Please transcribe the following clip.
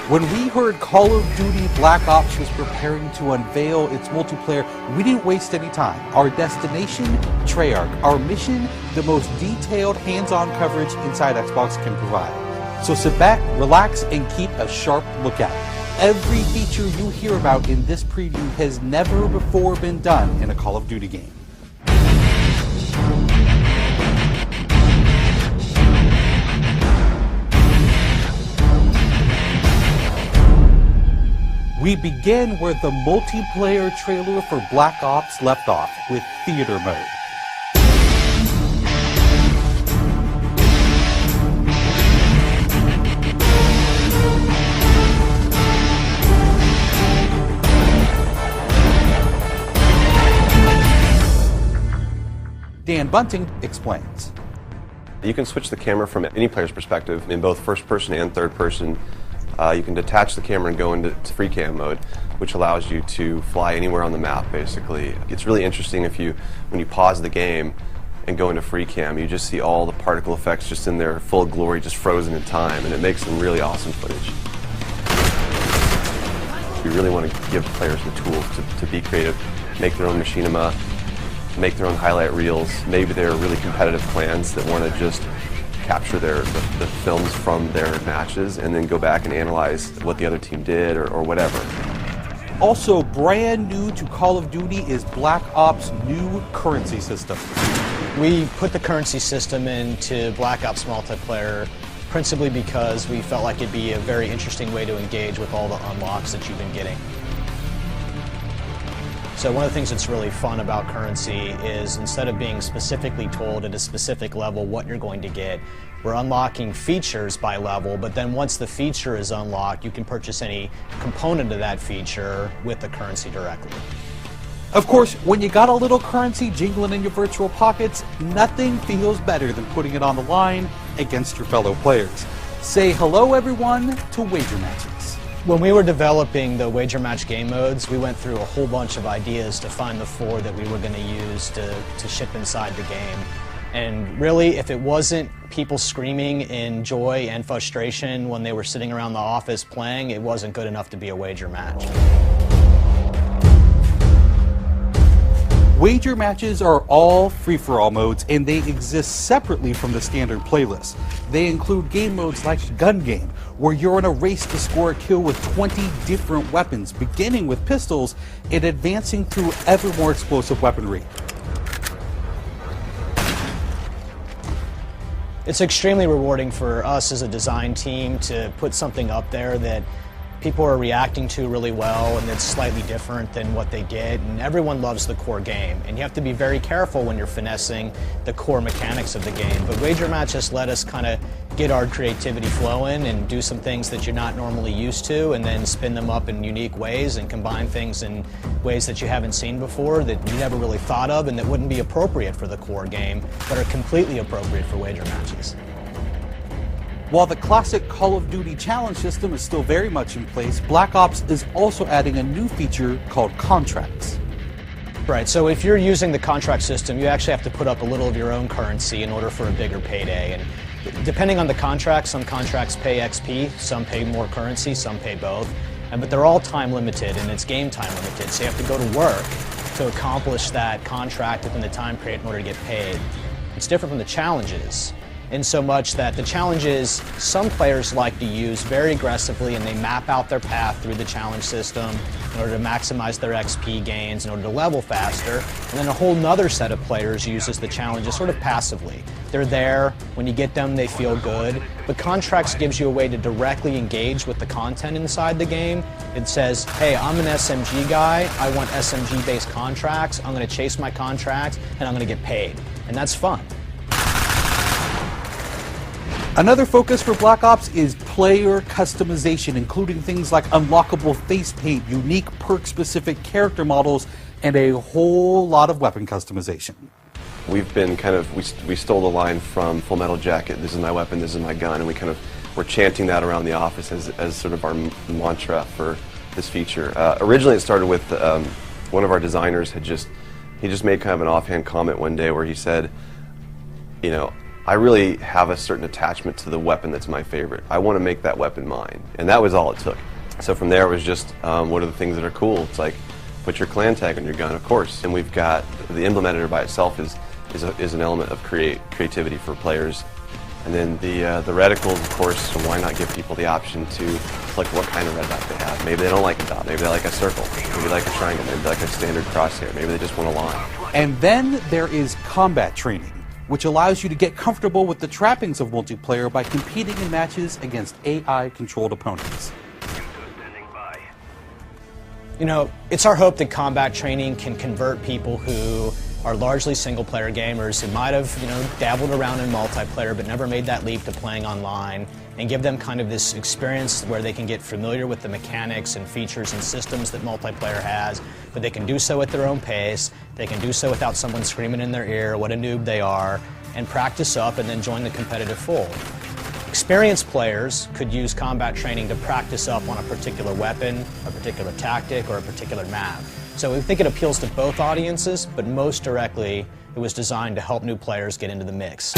When we heard Call of Duty Black Ops was preparing to unveil its multiplayer, we didn't waste any time. Our destination, Treyarch. Our mission, the most detailed hands-on coverage inside Xbox can provide. So sit back, relax, and keep a sharp lookout. Every feature you hear about in this preview has never before been done in a Call of Duty game. We begin where the multiplayer trailer for Black Ops left off, with theater mode. Dan Bunting explains. You can switch the camera from any player's perspective in both first person and third person. You can detach the camera and go into free cam mode, which allows you to fly anywhere on the map, basically. It's really interesting when you pause the game and go into free cam, you just see all the particle effects just in their full glory, just frozen in time, and it makes some really awesome footage. We really want to give players the tools to be creative, make their own machinima, make their own highlight reels. Maybe they're really competitive clans that want to just capture the films from their matches and then go back and analyze what the other team did or whatever. Also brand new to Call of Duty is Black Ops' new currency system. We put the currency system into Black Ops multiplayer principally because we felt like it'd be a very interesting way to engage with all the unlocks that you've been getting. So one of the things that's really fun about currency is instead of being specifically told at a specific level what you're going to get, we're unlocking features by level, but then once the feature is unlocked, you can purchase any component of that feature with the currency directly. Of course, when you got a little currency jingling in your virtual pockets, nothing feels better than putting it on the line against your fellow players. Say hello, everyone, to wager matches. When we were developing the wager match game modes, we went through a whole bunch of ideas to find the 4 that we were going to use to ship inside the game. And really, if it wasn't people screaming in joy and frustration when they were sitting around the office playing, it wasn't good enough to be a wager match. Wager matches are all free-for-all modes, and they exist separately from the standard playlist. They include game modes like Gun Game, where you're in a race to score a kill with 20 different weapons, beginning with pistols and advancing through ever more explosive weaponry. It's extremely rewarding for us as a design team to put something up there that people are reacting to really well and that's slightly different than what they get, and everyone loves the core game, and you have to be very careful when you're finessing the core mechanics of the game. But wager matches let us kind of get our creativity flowing and do some things that you're not normally used to, and then spin them up in unique ways and combine things in ways that you haven't seen before, that you never really thought of, and that wouldn't be appropriate for the core game but are completely appropriate for wager matches. While the classic Call of Duty challenge system is still very much in place, Black Ops is also adding a new feature called contracts. Right, so if you're using the contract system, you actually have to put up a little of your own currency in order for a bigger payday. And depending on the contract, some contracts pay XP, some pay more currency, some pay both. But they're all time limited, and it's game time limited, so you have to go to work to accomplish that contract within the time period in order to get paid. It's different from the challenges, in so much that the challenges some players like to use very aggressively, and they map out their path through the challenge system in order to maximize their XP gains, in order to level faster. And then a whole nother set of players uses the challenges sort of passively. They're there, when you get them they feel good, but contracts gives you a way to directly engage with the content inside the game. It says, hey, I'm an SMG guy, I want SMG based contracts, I'm going to chase my contracts and I'm going to get paid. And that's fun. Another focus for Black Ops is player customization, including things like unlockable face paint, unique perk-specific character models, and a whole lot of weapon customization. We've been we stole the line from Full Metal Jacket, this is my weapon, this is my gun, and we're chanting that around the office as sort of our mantra for this feature. Originally it started with one of our designers he just made kind of an offhand comment one day where he said, you know, I really have a certain attachment to the weapon that's my favorite. I want to make that weapon mine, and that was all it took. So from there it was just, what are the things that are cool? It's like, put your clan tag on your gun, of course. And we've got, the implementer by itself is an element of creativity for players. And then the reticles, of course, so why not give people the option to select what kind of red dot they have. Maybe they don't like a dot, maybe they like a circle, maybe they like a triangle, maybe they like a standard crosshair, maybe they just want a line. And then there is combat training, which allows you to get comfortable with the trappings of multiplayer by competing in matches against AI-controlled opponents. You know, it's our hope that combat training can convert people who are largely single-player gamers who might have, dabbled around in multiplayer but never made that leap to playing online, and give them kind of this experience where they can get familiar with the mechanics and features and systems that multiplayer has, but they can do so at their own pace, they can do so without someone screaming in their ear what a noob they are, and practice up and then join the competitive fold. Experienced players could use combat training to practice up on a particular weapon, a particular tactic, or a particular map. So we think it appeals to both audiences, but most directly, it was designed to help new players get into the mix.